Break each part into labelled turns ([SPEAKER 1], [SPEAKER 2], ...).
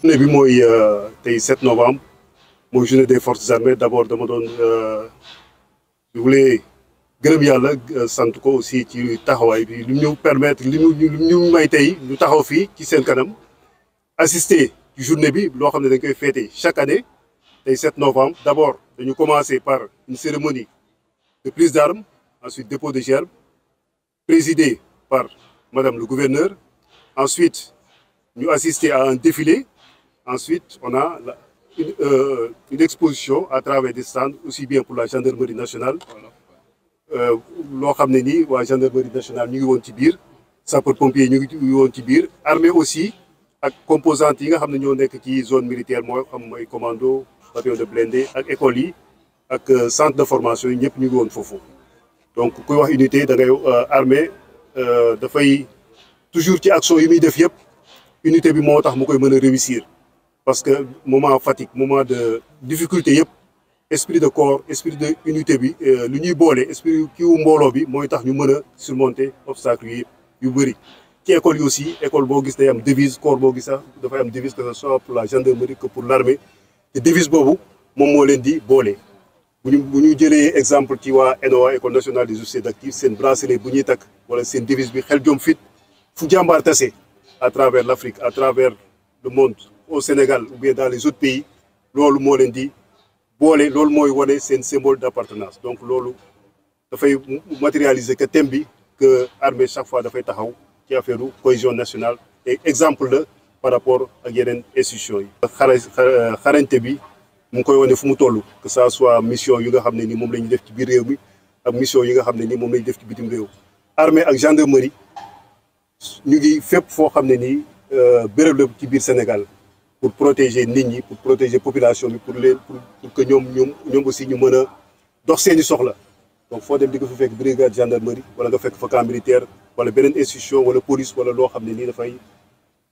[SPEAKER 1] journée bi mooy tey 7 novembre mooy journée des forces armées d'abord dama doon je voulais gërëm yàlla sant ko aussi ci taxawaay bi lu ñu permettre li ñu may tey ñu taxaw fii ci seen kanam assister ci journée bi loo xam ne dañ koy fêter chaque année tey 7 novembre d'abord dañu commencer par une cérémonie de prise d'armes, ensuite dépôt de gerbe présidée par Madame le gouverneur. Ensuite ñu assister à un défilé. Ensuite, on a une exposition à travers des stands, aussi bien pour la gendarmerie nationale. Loo xam ne nii waa gendarmerie nationale ñu ngi woon ci biir sapeur-pompier ñu ngi woon ci biir armée aussi ak composantes yi nga xam ne ñoo nekk ci zone militaire mooy xam mooy commando bataillon de blindé ak écoles yi ak centre de formation yi ñëpp ñu ngi woon foofu. Donc kuy wax unité da ngay armée dafay toujours ci action yi muy def yëpp unité bi moo tax mu koy mën a réussir. Parce que moment fatigue moment de difficulté yëpp esprit de corps esprit de unité bi lu ñuy boole esprit kiiwu mbooloo bi mooy tax ñu mën a surmonter obstacle yi yu bëri. ci école yi aussi école boo gis day am devise corps boo gis sax dafay am devise que ce soit pour la gendarmerie que pour l'armée te devise boobu moom moo leen di boole. bu ñu jëlee exemple ci waa ENOA école nationale des officiers d'actifs seen bracelet bu ñuy takk wala seen devise bi xel jom fit fu jàmbaar tase à travers l'Afrique à travers le monde. Au Sénégal ou bien dans les autres pays loolu moo leen di boole loolu mooy wane seen symbole d'appartenance donc loolu dafay matérialiser que thème bi que armée chaque fois dafay taxaw ci affaire cohésion nationale et exemple la par rapport ak yeneen institutions yi. xarañte bi mu ngi koy wane fu mu toll que ça soit mission yi nga xam ne ni moom la ñu def ci biir réew mi ak mission yi nga xam ne ni moom la ñu def ci bitim réew. armée ak gendarmerie ñu ngi fépp foo xam ne nii béréb la ci biir Sénégal. Pour protéger nit ñi pour protéger population bi pour que ñoom aussi ñu mën a dox seeni soxla donc foo dem di nga fa fekk brigade gendarmerie wala nga fekk fa camp militaire wala beneen institution wala police wala loo xam ne nii dafay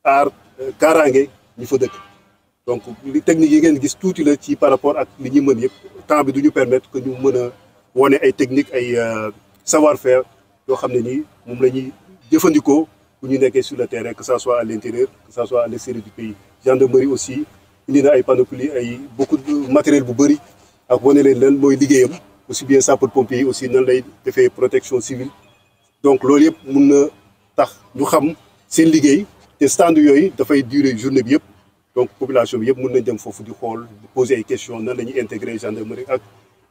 [SPEAKER 1] aar kaaraange ñi fa dëkk. donc li technique yi ngeen gis tuuti la ci par rapport ak li ñuy mën yëpp temps bi du ñu permettre que ñu mën a wane ay techniques ay savoir-faire yoo xam ne nii moom la ñuy jëfandikoo bu ñu nekkee sur le terrain que ça soit à l'intérieur que ça soit à l'extérieur du pays. Gendarmerie aussi indi na ay panoplie ay beaucoup de matériel bu bëri ak wane leen lan mooy liggéeyam aussi bien sapeur-pompier yi aussi nan lay defee protection civile donc loolu yëpp mun na tax ñu xam seen liggéey te stand yooyu dafay durer journée bi yëpp donc population bi yëpp mun nañ dem foofu di xool di poser ay questions nan la ñuy intégrer gendarmerie ak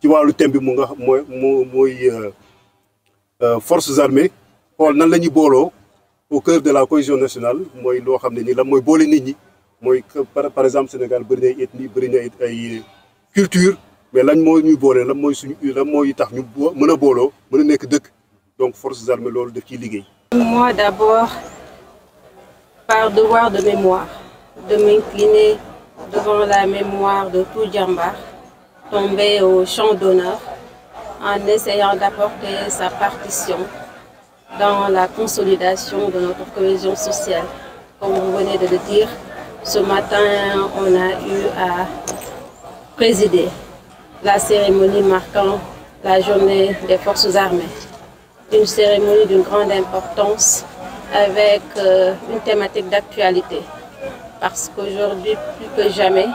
[SPEAKER 1] ci wàllu thème bi mu nga mooy forces armées xool nan la ñuy booloo au cœur de la cohésion nationale mooy loo xam ne nii lan mooy boole nit ñi. mooy par exemple Sénégal bëri na ay ethnie bëri na ay culture mais lañ moo ñuy boole lan mooy tax ñu mën a booloo mën a nekk dëkk donc forces armées loolu daf ciy liggéey.
[SPEAKER 2] Moi d'abord par devoir de mémoire de m'incliner devant la mémoire de tout Djambar tombé au champ d'honneur en essayant d'apporter sa partition dans la consolidation de notre cohésion sociale. Comme vous venez de le dire, ce matin, on a eu à présider la cérémonie marquant la journée des forces armées. Une cérémonie d'une grande importance avec une thématique d'actualité. Parce qu'aujourd'hui, plus que jamais,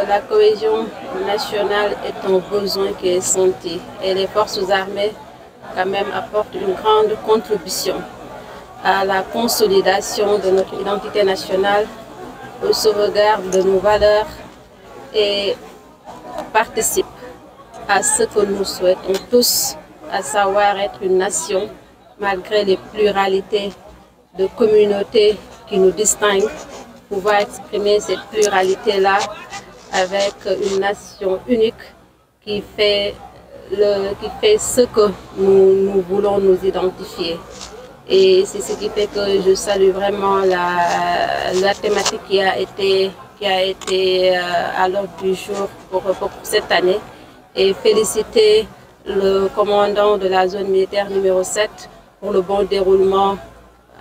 [SPEAKER 2] la cohésion nationale est un besoin qui est senti. Et les forces armées, quand même, apportent une grande contribution à la consolidation de notre identité nationale, au sauvegarde de nos valeurs et participe à ce que nous souhaitons tous, à savoir être une nation malgré les pluralités de communautés qui nous distinguent, pouvoir exprimer cette pluralité-là avec une nation unique qui fait ce que nous voulons nous identifier. Et c'est ce qui fait que je salue vraiment la thématique qui a été à l'ordre du jour pour cette année et féliciter le commandant de la zone militaire numéro 7 pour le bon déroulement,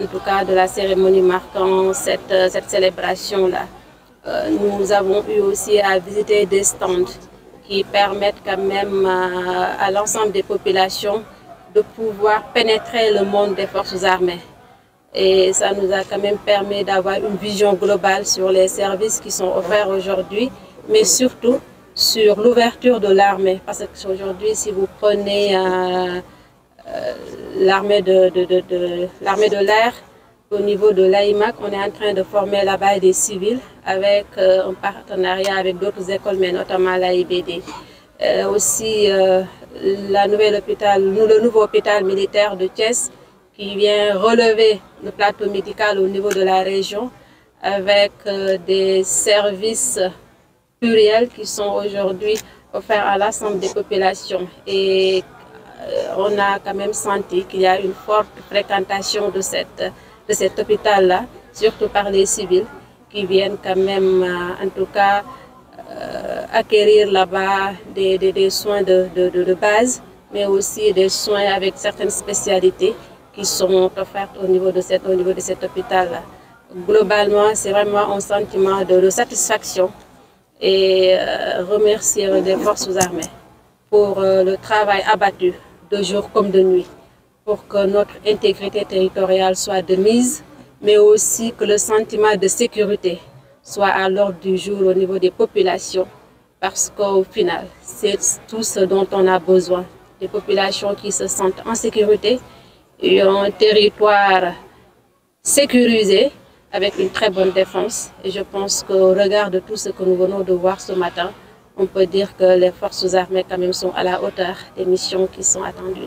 [SPEAKER 2] en tout cas de la cérémonie marquant cette célébration-là. Nous avons eu aussi à visiter des stands qui permettent quand même à l'ensemble des populations de pouvoir pénétrer le monde des forces armées. Et ça nous a quand même permis d'avoir une vision globale sur les services qui sont offerts aujourd'hui, mais surtout sur l'ouverture de l'armée. Parce qu'aujourd'hui, si vous prenez l'armée de l'air, au niveau de l'AIMAC, on est en train de former là-bas des civils avec un partenariat avec d'autres écoles, mais notamment l'AIBD. Aussi, le nouveau hôpital militaire de Thiès qui vient relever le plateau médical au niveau de la région avec des services pluriels qui sont aujourd'hui offerts à l'ensemble des populations. Et on a quand même senti qu'il y a une forte fréquentation de cet hôpital-là, surtout par les civils qui viennent quand même, en tout cas, acquérir là-bas des soins de base, mais aussi des soins avec certaines spécialités qui sont offertes au niveau de cet hôpital-là. Globalement, c'est vraiment un sentiment de satisfaction et remercier les forces armées pour le travail abattu de jour comme de nuit, pour que notre intégrité territoriale soit de mise, mais aussi que le sentiment de sécurité soit à l'ordre du jour au niveau des populations, parce qu'au final, c'est tout ce dont on a besoin, des populations qui se sentent en sécurité et un territoire sécurisé avec une très bonne défense. Et je pense qu'au regard de tout ce que nous venons de voir ce matin, on peut dire que les forces armées quand même sont à la hauteur des missions qui sont attendues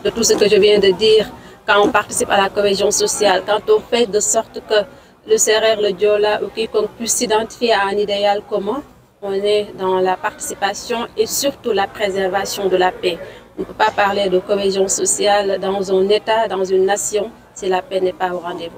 [SPEAKER 2] de tout ce que je viens de dire. Quand on participe à la cohésion sociale, quand on fait de sorte que le Sérère, le Diola ou quiconque puisse s'identifier à un idéal commun, on est dans la participation et surtout la préservation de la paix. On ne peut pas parler de cohésion sociale dans un État, dans une nation, si la paix n'est pas au rendez-vous.